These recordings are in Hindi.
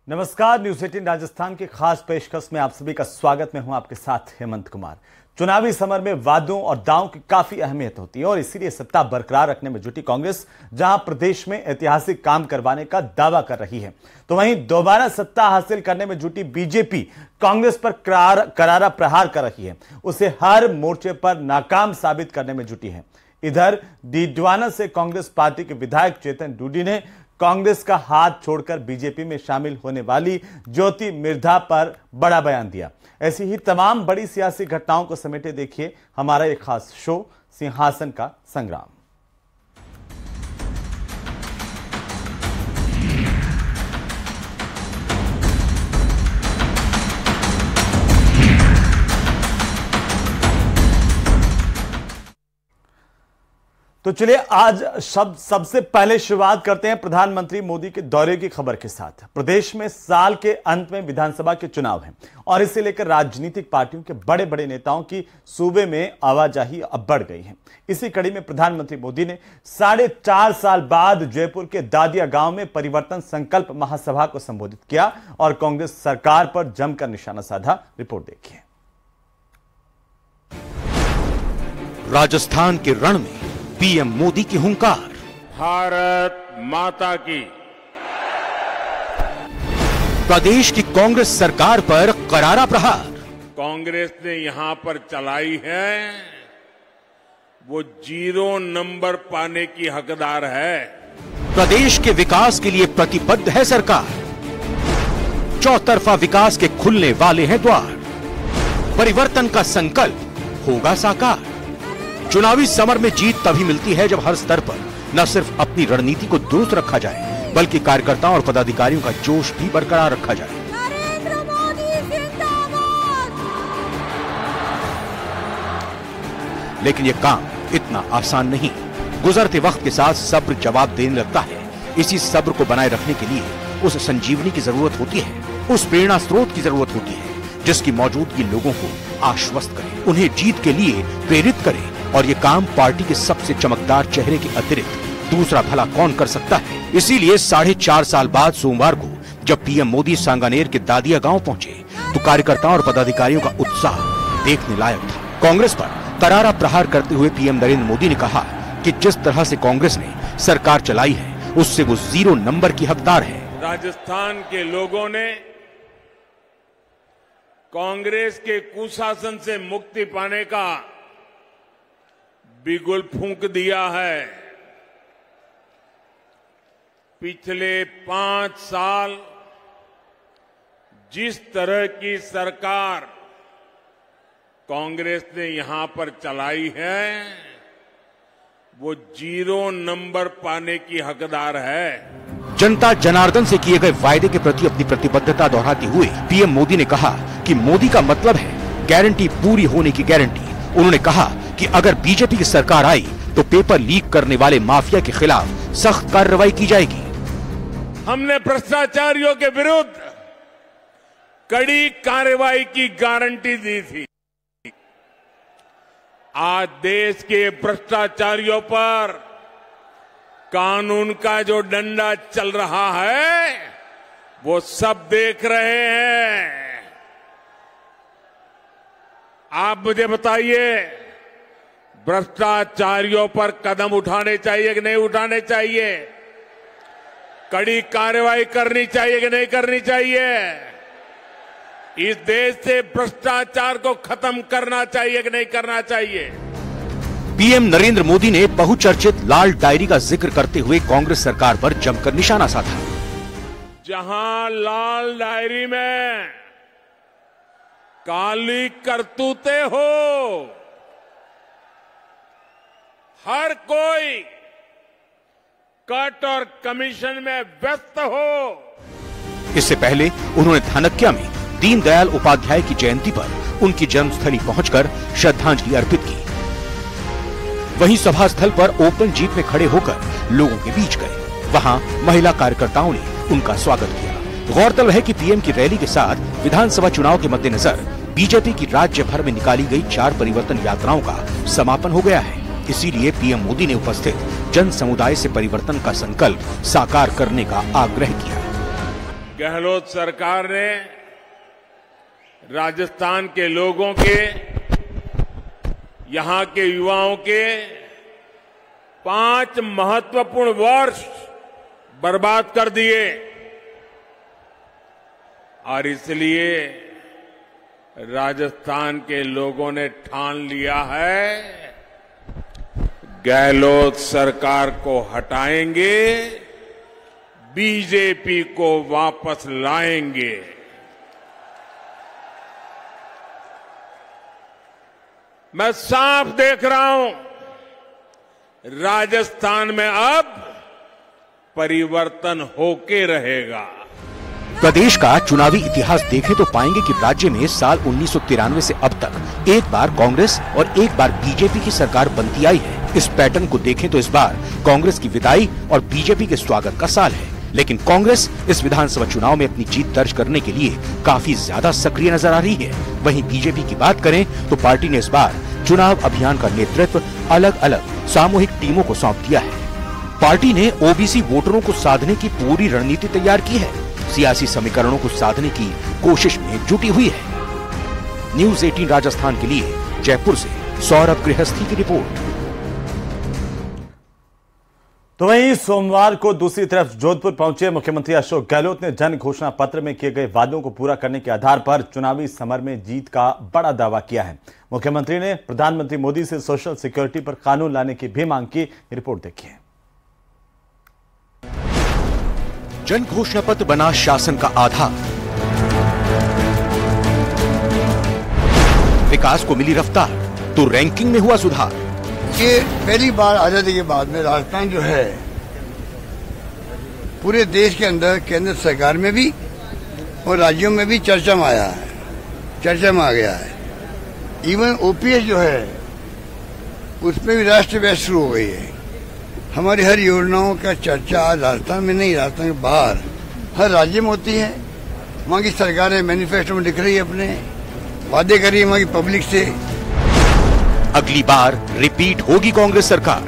नमस्कार, न्यूज 18 राजस्थान की खास पेशकश में आप सभी का स्वागत। मैं हूं आपके साथ हेमंत कुमार। चुनावी समर में वादों और दावों की काफी अहमियत होती है और इसीलिए सत्ता बरकरार रखने में जुटी कांग्रेस जहां प्रदेश में ऐतिहासिक काम करवाने का दावा कर रही है, तो वहीं दोबारा सत्ता हासिल करने में जुटी बीजेपी कांग्रेस पर करारा प्रहार कर रही है, उसे हर मोर्चे पर नाकाम साबित करने में जुटी है। इधर डीडवाना से कांग्रेस पार्टी के विधायक चेतन डूडी ने कांग्रेस का हाथ छोड़कर बीजेपी में शामिल होने वाली ज्योति मिर्धा पर बड़ा बयान दिया। ऐसी ही तमाम बड़ी सियासी घटनाओं को समेटे देखिए हमारा एक खास शो सिंहासन का संग्राम। तो चलिए आज सबसे पहले शुरुआत करते हैं प्रधानमंत्री मोदी के दौरे की खबर के साथ। प्रदेश में साल के अंत में विधानसभा के चुनाव हैं और इसे लेकर राजनीतिक पार्टियों के बड़े बड़े नेताओं की सूबे में आवाजाही अब बढ़ गई है। इसी कड़ी में प्रधानमंत्री मोदी ने 4.5 साल बाद जयपुर के दादिया गांव में परिवर्तन संकल्प महासभा को संबोधित किया और कांग्रेस सरकार पर जमकर निशाना साधा। रिपोर्ट देखिए। राजस्थान के रण में पीएम मोदी की हुंकार। भारत माता की। प्रदेश की कांग्रेस सरकार पर करारा प्रहार। कांग्रेस ने यहां पर चलाई है, वो 0 नंबर पाने की हकदार है। प्रदेश के विकास के लिए प्रतिबद्ध है सरकार। चौतरफा विकास के खुलने वाले हैं द्वार। परिवर्तन का संकल्प होगा साकार। चुनावी समर में जीत तभी मिलती है जब हर स्तर पर न सिर्फ अपनी रणनीति को दुरुस्त रखा जाए बल्कि कार्यकर्ताओं और पदाधिकारियों का जोश भी बरकरार रखा जाए। नरेंद्र मोदी जिंदाबाद। लेकिन यह काम इतना आसान नहीं। गुजरते वक्त के साथ सब्र जवाब देने लगता है। इसी सब्र को बनाए रखने के लिए उस संजीवनी की जरूरत होती है, उस प्रेरणा स्रोत की जरूरत होती है जिसकी मौजूदगी लोगों को आश्वस्त करे, उन्हें जीत के लिए प्रेरित करे। और ये काम पार्टी के सबसे चमकदार चेहरे के अतिरिक्त दूसरा भला कौन कर सकता है। इसीलिए 4.5 साल बाद सोमवार को जब पीएम मोदी सांगानेर के दादिया गांव पहुंचे तो कार्यकर्ताओं और पदाधिकारियों का उत्साह देखने लायक था। कांग्रेस पर करारा प्रहार करते हुए पीएम नरेंद्र मोदी ने कहा कि जिस तरह से कांग्रेस ने सरकार चलाई है उससे वो 0 नंबर की हकदार है। राजस्थान के लोगों ने कांग्रेस के कुशासन से मुक्ति पाने का बिगुल फूंक दिया है। पिछले 5 साल जिस तरह की सरकार कांग्रेस ने यहां पर चलाई है वो 0 नंबर पाने की हकदार है। जनता जनार्दन से किए गए वायदे के प्रति अपनी प्रतिबद्धता दोहराते हुए पीएम मोदी ने कहा कि मोदी का मतलब है गारंटी पूरी होने की गारंटी। उन्होंने कहा कि अगर बीजेपी की सरकार आई तो पेपर लीक करने वाले माफिया के खिलाफ सख्त कार्रवाई की जाएगी। हमने भ्रष्टाचारियों के विरुद्ध कड़ी कार्रवाई की गारंटी दी थी। आज देश के भ्रष्टाचारियों पर कानून का जो डंडा चल रहा है वो सब देख रहे हैं। आप मुझे बताइए, भ्रष्टाचारियों पर कदम उठाने चाहिए कि नहीं उठाने चाहिए? कड़ी कार्रवाई करनी चाहिए कि नहीं करनी चाहिए? इस देश से भ्रष्टाचार को खत्म करना चाहिए कि नहीं करना चाहिए? पीएम नरेंद्र मोदी ने बहुचर्चित लाल डायरी का जिक्र करते हुए कांग्रेस सरकार पर जमकर निशाना साधा। जहां लाल डायरी में काली करतूते हो, हर कोई कट और कमीशन में व्यस्त हो। इससे पहले उन्होंने धानक्या में दीनदयाल उपाध्याय की जयंती पर उनकी जन्मस्थली पहुंचकर श्रद्धांजलि अर्पित की। वहीं सभा स्थल पर ओपन जीप में खड़े होकर लोगों के बीच गए। वहां महिला कार्यकर्ताओं ने उनका स्वागत किया। गौरतलब है कि पीएम की रैली के साथ विधानसभा चुनाव के मद्देनजर बीजेपी की राज्य भर में निकाली गई 4 परिवर्तन यात्राओं का समापन हो गया है। इसीलिए पीएम मोदी ने उपस्थित जन समुदाय से परिवर्तन का संकल्प साकार करने का आग्रह किया। गहलोत सरकार ने राजस्थान के लोगों के, यहां के युवाओं के 5 महत्वपूर्ण वर्ष बर्बाद कर दिए और इसलिए राजस्थान के लोगों ने ठान लिया है, गहलोत सरकार को हटाएंगे, बीजेपी को वापस लाएंगे। मैं साफ देख रहा हूं, राजस्थान में अब परिवर्तन होके रहेगा। प्रदेश का चुनावी इतिहास देखें तो पाएंगे कि राज्य में साल 1993 से अब तक एक बार कांग्रेस और एक बार बीजेपी की सरकार बनती आई है। इस पैटर्न को देखें तो इस बार कांग्रेस की विदाई और बीजेपी के स्वागत का साल है, लेकिन कांग्रेस इस विधानसभा चुनाव में अपनी जीत दर्ज करने के लिए काफी ज्यादा सक्रिय नजर आ रही है। वहीं बीजेपी की बात करें तो पार्टी ने इस बार चुनाव अभियान का नेतृत्व अलग अलग सामूहिक टीमों को सौंप दिया है। पार्टी ने ओबीसी वोटरों को साधने की पूरी रणनीति तैयार की है, सियासी समीकरणों को साधने की कोशिश में जुटी हुई है। न्यूज़ 18 राजस्थान के लिए जयपुर से सौरभ गृहस्थी की रिपोर्ट। तो वहीं सोमवार को दूसरी तरफ जोधपुर पहुंचे मुख्यमंत्री अशोक गहलोत ने जन घोषणा पत्र में किए गए वादों को पूरा करने के आधार पर चुनावी समर में जीत का बड़ा दावा किया है। मुख्यमंत्री ने प्रधानमंत्री मोदी से सोशल सिक्योरिटी पर कानून लाने की भी मांग की। रिपोर्ट देखिए। जन घोषणा पत्र बना शासन का आधार, विकास को मिली रफ्तार तो रैंकिंग में हुआ सुधार। ये पहली बार आजादी के बाद में राजस्थान जो है पूरे देश के अंदर केंद्र सरकार में भी और राज्यों में भी चर्चा में आया है, चर्चा में आ गया है। इवन ओपीएस जो है उसमें भी राष्ट्रीय बहस शुरू हो गई है। हमारी हर योजनाओं का चर्चा आज राजस्थान में नहीं, राजस्थान के बाहर हर राज्य में होती है। वहाँ की सरकारें मैनिफेस्टो में लिख रही है, अपने वादे कर रही है वहाँ की पब्लिक से। अगली बार रिपीट होगी कांग्रेस सरकार।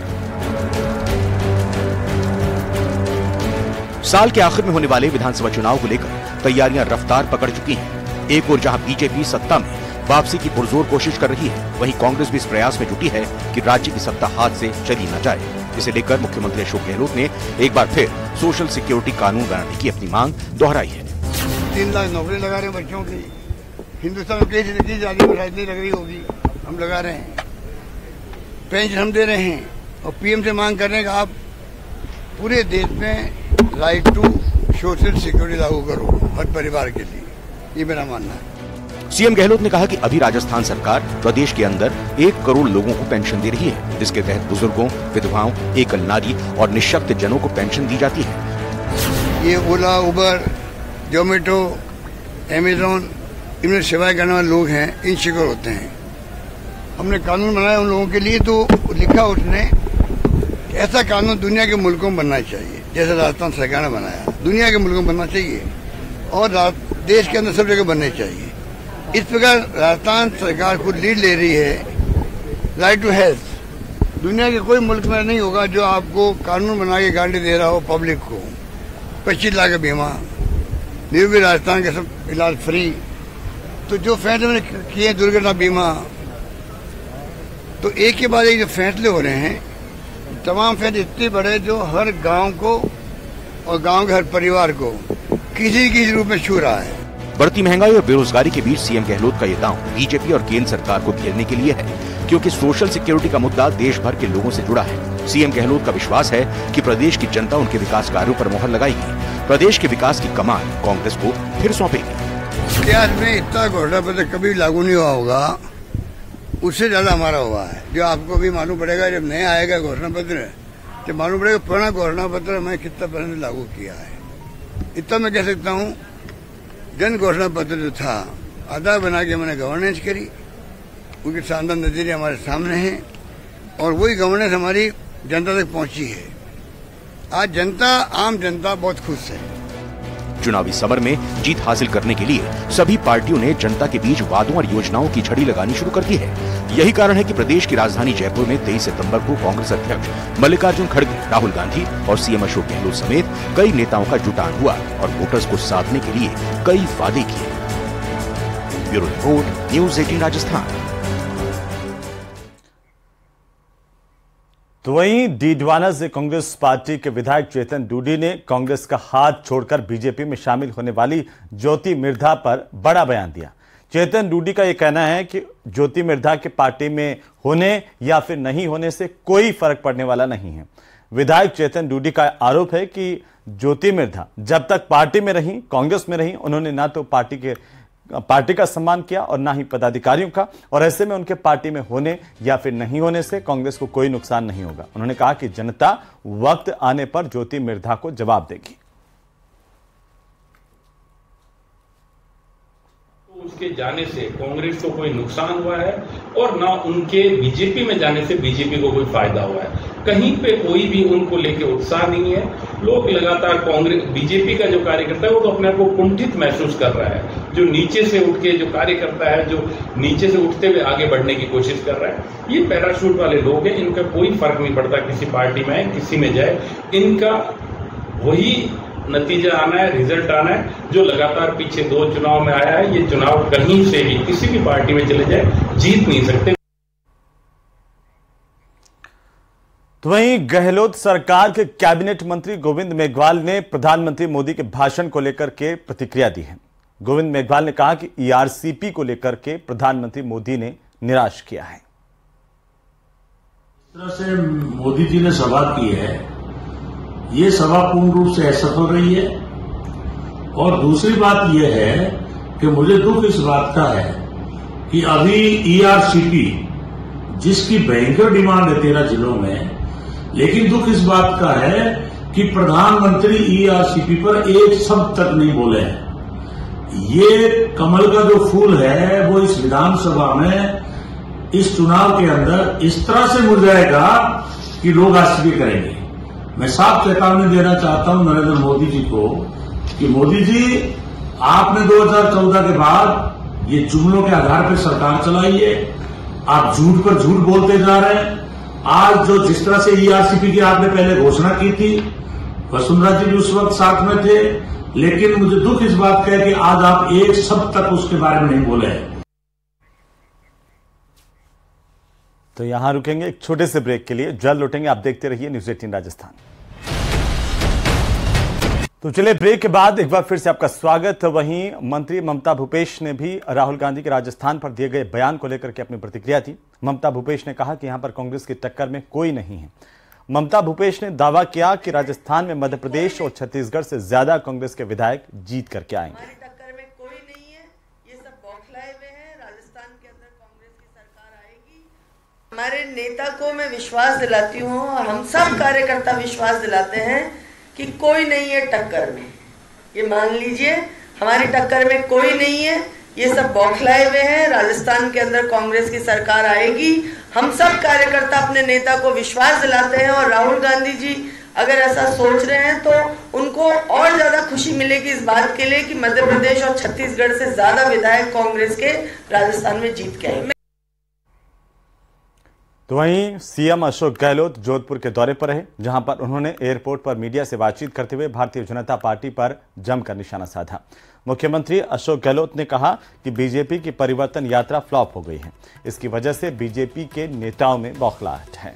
साल के आखिर में होने वाले विधानसभा चुनाव को लेकर तैयारियां रफ्तार पकड़ चुकी हैं। एक ओर जहां बीजेपी सत्ता में वापसी की पुरजोर कोशिश कर रही है, वहीं कांग्रेस भी इस प्रयास में जुटी है कि राज्य की सत्ता हाथ से चली न जाए। इसे लेकर मुख्यमंत्री अशोक गहलोत ने एक बार फिर सोशल सिक्योरिटी कानून बनाने की अपनी मांग दोहराई है। 3 लाख नौकरी लगा रहे हैं बच्चों की। हिंदुस्तान में कई जाति में शायद नहीं लग रही होगी, हम लगा रहे हैं। पेंशन हम दे रहे हैं और पीएम से मांग कर रहे हैं कि आप पूरे देश में राइट टू सोशल सिक्योरिटी लागू करो हर परिवार के लिए। ये मेरा मानना है। सीएम गहलोत ने कहा कि अभी राजस्थान सरकार प्रदेश के अंदर 1 करोड़ लोगों को पेंशन दे रही है, जिसके तहत बुजुर्गों, विधवाओं, एकल नारी और निःशक्त जनों को पेंशन दी जाती है। ये ओला, उबर, जोमेटो, अमेजोन, इनमें सेवाएं करने वाले लोग हैं, इन शिकार होते हैं। हमने कानून बनाया उन लोगों के लिए, तो लिखा उसने कि ऐसा कानून दुनिया के मुल्कों में बनना चाहिए, जैसे राजस्थान सरकार ने बनाया। दुनिया के मुल्कों में बनना चाहिए और देश के अंदर सब जगह बनने चाहिए। इस प्रकार राजस्थान सरकार खुद लीड ले रही है। राइट टू हेल्थ दुनिया के कोई मुल्क में नहीं होगा जो आपको कानून बना के गारंटी दे रहा हो पब्लिक को। 25 लाख का बीमा, निरोगी राजस्थान के सब इलाज फ्री। तो जो फैसले मैंने किए, दुर्घटना बीमा, तो एक के बाद एक जो फैसले हो रहे हैं, तमाम फैसले इतने बड़े जो हर गांव को और गांव के हर परिवार को किसी किसी रूप में छू रहा है। बढ़ती महंगाई और बेरोजगारी के बीच सीएम गहलोत का ये दांव बीजेपी और केंद्र सरकार को घेरने के लिए है, क्योंकि सोशल सिक्योरिटी का मुद्दा देश भर के लोगों से जुड़ा है। सीएम गहलोत का विश्वास है कि प्रदेश की जनता उनके विकास कार्यों पर मुहर लगाएगी। प्रदेश के विकास की कमान कांग्रेस को फिर सौंपेगी। इतिहास में इतना घोषणा पत्र कभी लागू नहीं हुआ होगा, उससे ज्यादा हमारा हुआ है। जो आपको भी मालूम पड़ेगा, जब नया आएगा घोषणा पत्र तो मालूम पड़ेगा पुराना घोषणा पत्र हमें कितना % लागू किया है। इतना मैं कह सकता हूँ, जन घोषणा पत्र जो था आधार बना के मैंने गवर्नेंस करी, उनके शानदार नतीजे हमारे सामने हैं और वही गवर्नेंस हमारी जनता तक पहुंची है। आज जनता, आम जनता बहुत खुश है। चुनावी समर में जीत हासिल करने के लिए सभी पार्टियों ने जनता के बीच वादों और योजनाओं की झड़ी लगानी शुरू कर दी है। यही कारण है कि प्रदेश की राजधानी जयपुर में 23 सितंबर को कांग्रेस अध्यक्ष मल्लिकार्जुन खड़गे, राहुल गांधी और सीएम अशोक गहलोत समेत कई नेताओं का जुटान हुआ और वोटर्स को साधने के लिए कई वादे किए। Bureau report, news 18 Rajasthan. तो वहीं डीडवाना से कांग्रेस पार्टी के विधायक चेतन डूडी ने कांग्रेस का हाथ छोड़कर बीजेपी में शामिल होने वाली ज्योति मिर्धा पर बड़ा बयान दिया। चेतन डूडी का यह कहना है कि ज्योति मिर्धा के पार्टी में होने या फिर नहीं होने से कोई फर्क पड़ने वाला नहीं है। विधायक चेतन डूडी का आरोप है कि ज्योति मिर्धा जब तक पार्टी में रही, कांग्रेस में रही, उन्होंने ना तो पार्टी का सम्मान किया और ना ही पदाधिकारियों का, और ऐसे में उनके पार्टी में होने या फिर नहीं होने से कांग्रेस को कोई नुकसान नहीं होगा। उन्होंने कहा कि जनता वक्त आने पर ज्योति मिर्धा को जवाब देगी। उसके जाने से कांग्रेस को कोई नुकसान हुआ है और ना उनके बीजेपी में जाने से बीजेपी को कोई फायदा हुआ है। कहीं पे कोई भी उनको लेके उत्साह नहीं है। लोग लगातार कांग्रेस बीजेपी का जो कार्यकर्ता है वो तो अपने आप को कुंठित महसूस कर रहा है। जो नीचे से उठ के जो कार्यकर्ता है, जो नीचे से उठते हुए आगे बढ़ने की कोशिश कर रहा है, ये पैराशूट वाले लोग हैं। इनका कोई फर्क नहीं पड़ता किसी पार्टी में किसी में जाए, इनका वही नतीजा आना है, रिजल्ट आना है जो लगातार पीछे 2 चुनाव में आया है। ये चुनाव कहीं से भी किसी भी पार्टी में चले जाए जीत नहीं सकते। तो वहीं गहलोत सरकार के कैबिनेट मंत्री गोविंद मेघवाल ने प्रधानमंत्री मोदी के भाषण को लेकर के प्रतिक्रिया दी है। गोविंद मेघवाल ने कहा कि ईआरसीपी को लेकर के प्रधानमंत्री मोदी ने निराश किया है। इस तरह से मोदी जी ने सभा की है, ये सभा पूर्ण रूप से असफल रही है। और दूसरी बात यह है कि मुझे दुख इस बात का है कि अभी ईआरसीपी जिसकी भयंकर डिमांड है 13 जिलों में, लेकिन दुख इस बात का है कि प्रधानमंत्री ईआरसीपी पर एक शब्द तक नहीं बोले हैं। ये कमल का जो फूल है वो इस विधानसभा में इस चुनाव के अंदर इस तरह से मुरझाएगा कि लोग आश्चर्य करेंगे। मैं साफ चेतावनी देना चाहता हूं नरेंद्र मोदी जी को कि मोदी जी, आपने 2014 के बाद ये जुमलों के आधार पर सरकार चलाई है। आप झूठ पर झूठ बोलते जा रहे हैं। आज जो जिस तरह से ईआरसीपी की आपने पहले घोषणा की थी, वसुंधरा जी भी उस वक्त साथ में थे, लेकिन मुझे दुख इस बात का है कि आज आप एक शब्द तक उसके बारे में नहीं बोले हैं। तो यहां रुकेंगे एक छोटे से ब्रेक के लिए, जल्द लौटेंगे। आप देखते रहिए न्यूज 18 राजस्थान। तो चलिए ब्रेक के बाद एक बार फिर से आपका स्वागत। वहीं मंत्री ममता भूपेश ने भी राहुल गांधी के राजस्थान पर दिए गए बयान को लेकर के अपनी प्रतिक्रिया दी। ममता भूपेश ने कहा कि यहां पर कांग्रेस की टक्कर में कोई नहीं है। ममता भूपेश ने दावा किया कि राजस्थान में मध्य प्रदेश और छत्तीसगढ़ से ज्यादा कांग्रेस के विधायक जीत करके आएंगे। हमारी टक्कर में कोई नहीं है, ये सब बौखलाए हुए हैं। राजस्थान के अंदर कांग्रेस की सरकार आएगी। हमारे नेता को मैं विश्वास दिलाती हूँ और हम सब कार्यकर्ता विश्वास दिलाते हैं कि कोई नहीं है टक्कर में। ये मान लीजिए हमारी टक्कर में कोई नहीं है, ये सब बौखलाए हुए हैं। राजस्थान के अंदर कांग्रेस की सरकार आएगी। हम सब कार्यकर्ता अपने नेता को विश्वास दिलाते हैं और राहुल गांधी जी अगर ऐसा सोच रहे हैं तो उनको और ज्यादा खुशी मिलेगी इस बात के लिए कि मध्य प्रदेश और छत्तीसगढ़ से ज्यादा विधायक कांग्रेस के राजस्थान में जीत के आए। तो वहीं सीएम अशोक गहलोत जोधपुर के दौरे पर रहे, जहां पर उन्होंने एयरपोर्ट पर मीडिया से बातचीत करते हुए भारतीय जनता पार्टी पर जमकर निशाना साधा। मुख्यमंत्री अशोक गहलोत ने कहा कि बीजेपी की परिवर्तन यात्रा फ्लॉप हो गई है। इसकी वजह से बीजेपी के नेताओं में बौखलाहट है।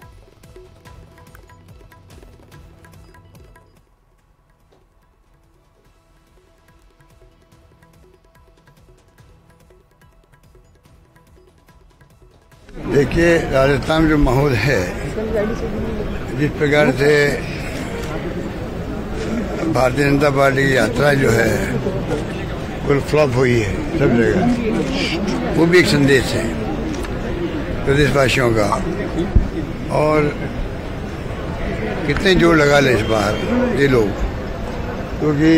देखिए, राजस्थान में जो माहौल है, जिस प्रकार से भारतीय जनता पार्टी की यात्रा जो है कुल फ्लॉप हुई है सब जगह, वो भी एक संदेश है प्रदेशवासियों का। और कितने जोर लगा ले इस बार ये लोग, क्योंकि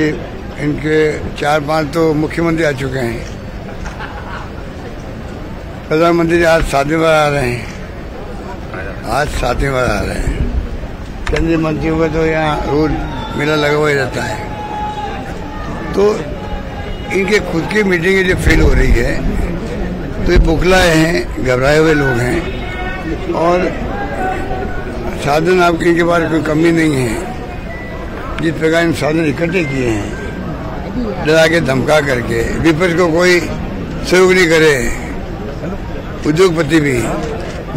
इनके 4-5 तो मुख्यमंत्री आ चुके हैं, प्रधानमंत्री आज 7वीं बार आ रहे हैं, आज 7वीं बार आ रहे हैं। केंद्रीय मंत्रियों का तो यहाँ रोज मेला लगा हुआ ही रहता है। तो इनके खुद की मीटिंग जो फेल हो रही है, तो ये बुखलाए हैं, घबराए हुए लोग हैं और साधन आपके इनके पास कोई कमी नहीं है। जिस प्रकार इन साधन इकट्ठे किए हैं, डरा के धमका करके, विपक्ष को कोई सहयोग नहीं करे, उद्योगपति भी,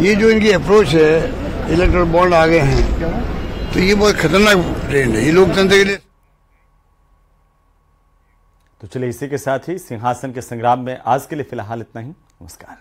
ये जो इनकी अप्रोच है, इलेक्ट्रल बॉन्ड आ गए हैं, तो ये बहुत खतरनाक ट्रेंड है ये लोकतंत्र के लिए। तो चलिए इसी के साथ ही सिंहासन के संग्राम में आज के लिए फिलहाल इतना ही। नमस्कार।